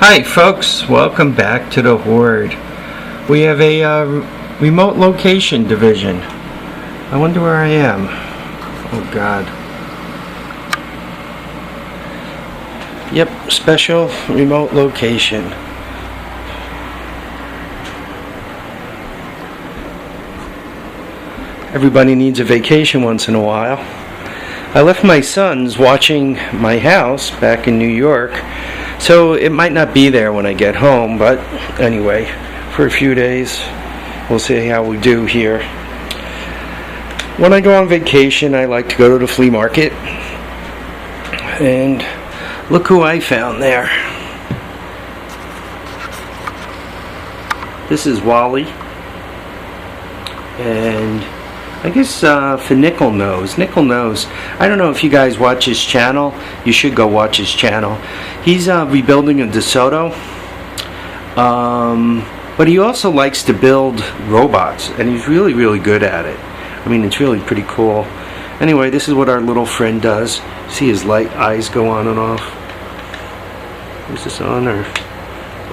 Hi folks, welcome back to the Horde. We have a remote location division. I wonder where I am. Oh God. Yep, special remote location. Everybody needs a vacation once in a while. I left my sons watching my house back in New York, so it might not be there when I get home, but anyway, for a few days, we'll see how we do here. When I go on vacation, I like to go to the flea market, and look who I found there. This is Wally, and I guess for Nickel Nose. I don't know if you guys watch his channel. You should go watch his channel. He's rebuilding a DeSoto. But he also likes to build robots, and he's really, really good at it. I mean, it's really pretty cool. Anyway, this is what our little friend does. See his light eyes go on and off. Is this on or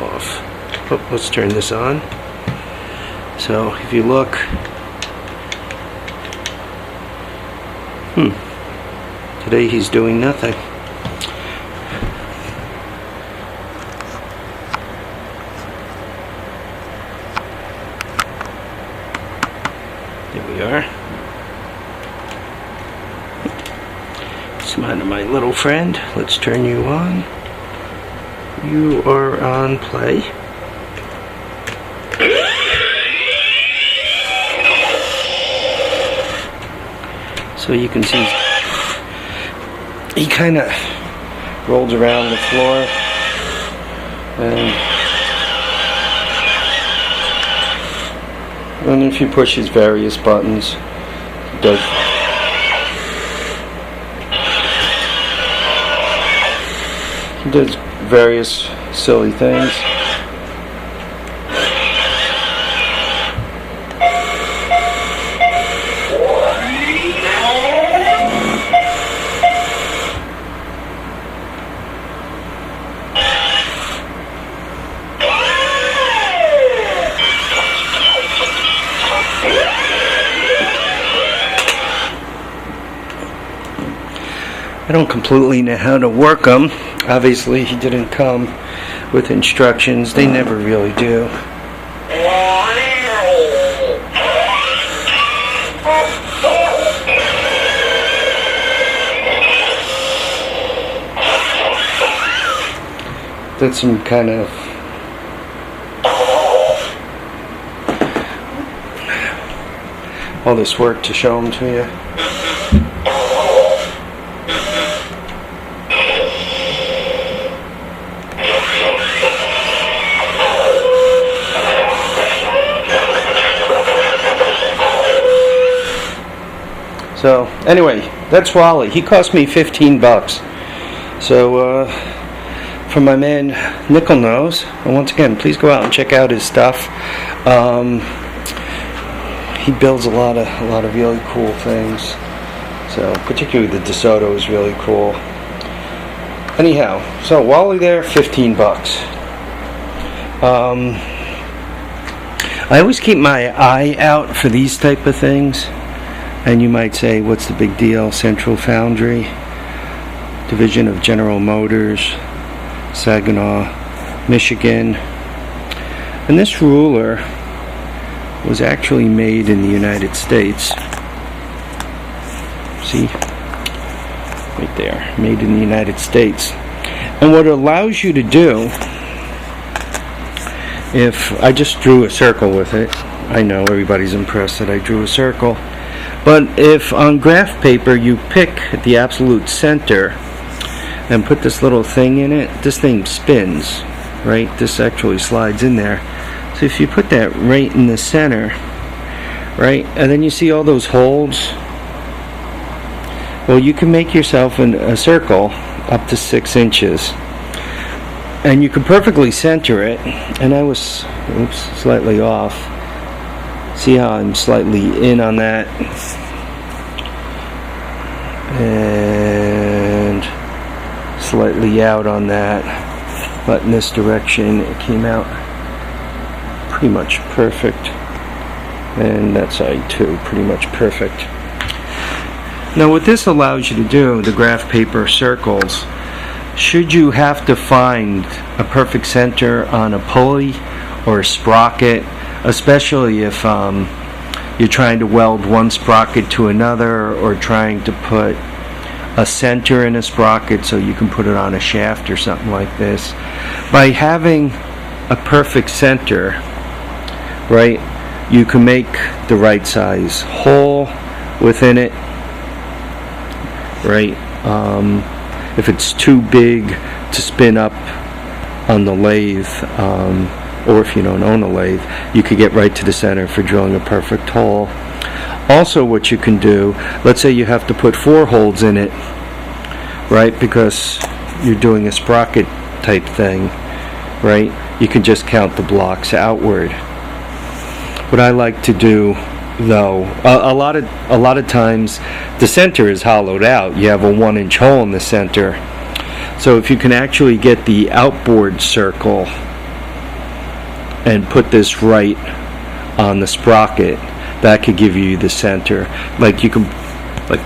off? Oh, let's turn this on. So if you look, today he's doing nothing. There we are. Smile to my little friend. Let's turn you on. You are on play. So you can see he kind of rolls around the floor, and if you push his various buttons, he does various silly things. I don't completely know how to work them. Obviously, he didn't come with instructions. They never really do. Did some kind of all this work to show them to you. So anyway, that's Wally. He cost me 15 bucks. So from my man Nickel Nose, and once again, please go out and check out his stuff. He builds a lot of really cool things. So particularly the DeSoto is really cool. Anyhow, so Wally there, 15 bucks. I always keep my eye out for these type of things. And you might say, what's the big deal? Central Foundry, division of General Motors, Saginaw, Michigan. And this ruler was actually made in the United States. See? Right there. Made in the United States. And what it allows you to do, if I just drew a circle with it, I know everybody's impressed that I drew a circle. But if on graph paper you pick the absolute center and put this little thing in it, this thing spins, right? This actually slides in there. So if you put that right in the center, right, and then you see all those holes, well, you can make yourself a circle up to 6 inches. And you can perfectly center it, and I was, slightly off. See how I'm slightly in on that, and slightly out on that. but in this direction it came out pretty much perfect, and that side too, pretty much perfect. Now what this allows you to do, the graph paper circles, should you have to find a perfect center on a pulley or a sprocket, especially if you're trying to weld one sprocket to another, or trying to put a center in a sprocket so you can put it on a shaft or something like this. By having a perfect center, right, you can make the right size hole within it, right? If it's too big to spin up on the lathe, or if you don't own a lathe, you could get right to the center for drilling a perfect hole. Also, what you can do, let's say you have to put 4 holes in it, right, because you're doing a sprocket type thing, right? You can just count the blocks outward. What I like to do, though, a lot of times the center is hollowed out. You have a 1-inch hole in the center. So if you can actually get the outboard circle and put this right on the sprocket, that could give you the center. Like you can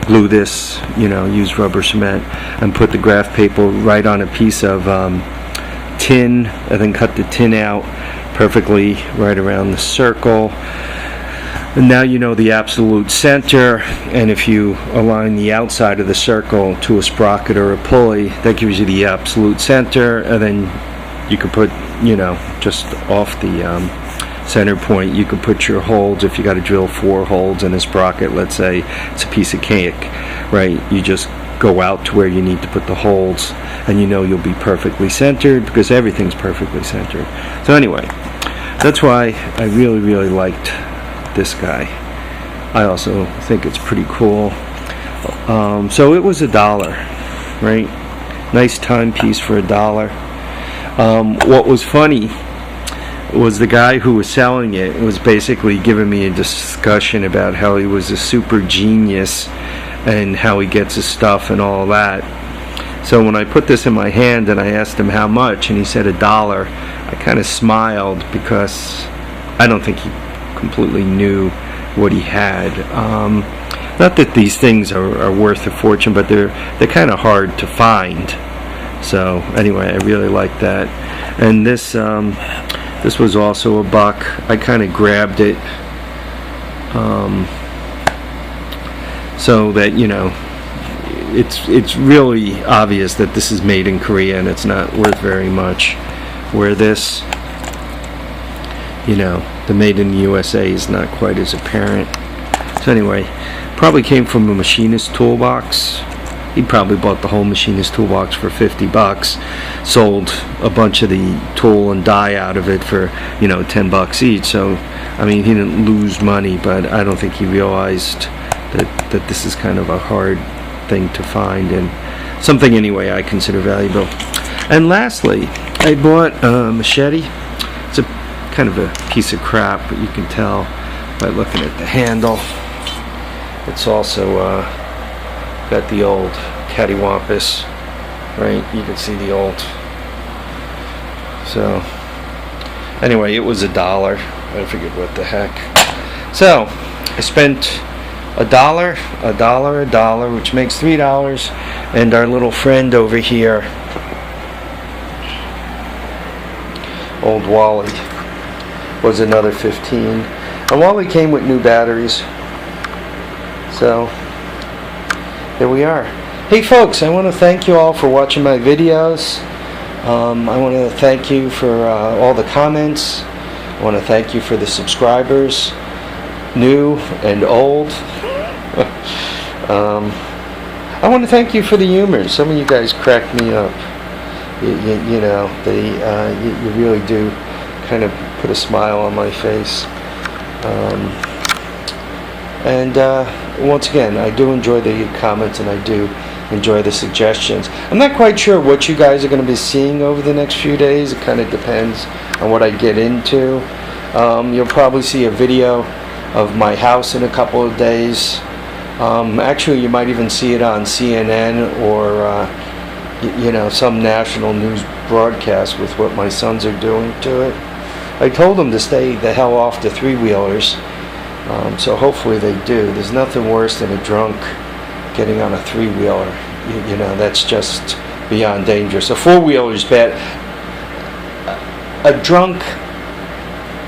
glue this, use rubber cement and put the graph paper right on a piece of tin, and then cut the tin out perfectly right around the circle. And now you know the absolute center, and if you align the outside of the circle to a sprocket or a pulley, that gives you the absolute center, and then you can put, just off the center point, you could put your holes. If you got to drill 4 holes in a sprocket, let's say it's a piece of cake, right? You just go out to where you need to put the holes, and you'll be perfectly centered because everything's perfectly centered. So anyway, that's why I really, really liked this guy. I also think it's pretty cool. So it was $1, right? Nice timepiece for $1. What was funny was the guy who was selling it was basically giving me a discussion about how he was a super genius and how he gets his stuff and all that. So when I put this in my hand and I asked him how much, and he said $1, I kind of smiled because I don't think he completely knew what he had. Not that these things are worth a fortune, but they're kind of hard to find. So anyway, I really like that. And this was also $1. I kind of grabbed it so that it's really obvious that this is made in Korea and it's not worth very much. Where this, the made in the USA is not quite as apparent. So anyway, probably came from a machinist toolbox. He probably bought the whole machinist toolbox for $50, sold a bunch of the tool and die out of it for $10 each. So I mean, he didn't lose money, but I don't think he realized that this is kind of a hard thing to find, and something anyway I consider valuable. And lastly, I bought a machete. It's a kind of a piece of crap, but you can tell by looking at the handle. It's also got the old cattywampus, right? You can see the old. So anyway, it was $1. I figured, what the heck. So I spent $1, which makes $3, and our little friend over here, old Wally, was another 15. And Wally came with new batteries. So here we are. Hey folks, I want to thank you all for watching my videos. I want to thank you for all the comments. I want to thank you for the subscribers, new and old. I want to thank you for the humor. Some of you guys crack me up. You really do kind of put a smile on my face. Once again, I do enjoy the comments, and I do enjoy the suggestions. I'm not quite sure what you guys are going to be seeing over the next few days. It kind of depends on what I get into. You'll probably see a video of my house in a couple of days. Actually, you might even see it on CNN or some national news broadcast with what my sons are doing to it. I told them to stay the hell off the three-wheelers, so hopefully they do. There's nothing worse than a drunk getting on a three-wheeler. That's just beyond dangerous. A four-wheeler is bad. A drunk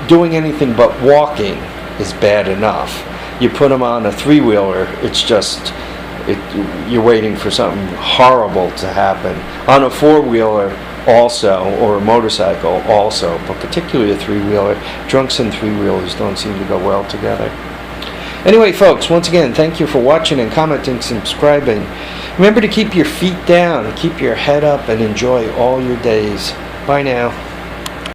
doing anything but walking is bad enough. You put them on a three-wheeler, it's just, you're waiting for something horrible to happen. On a four-wheeler also, or a motorcycle also, but particularly a three-wheeler, drunks and three-wheelers don't seem to go well together. Anyway, folks, once again, thank you for watching and commenting, subscribing. Remember to keep your feet down, keep your head up, and enjoy all your days. Bye now.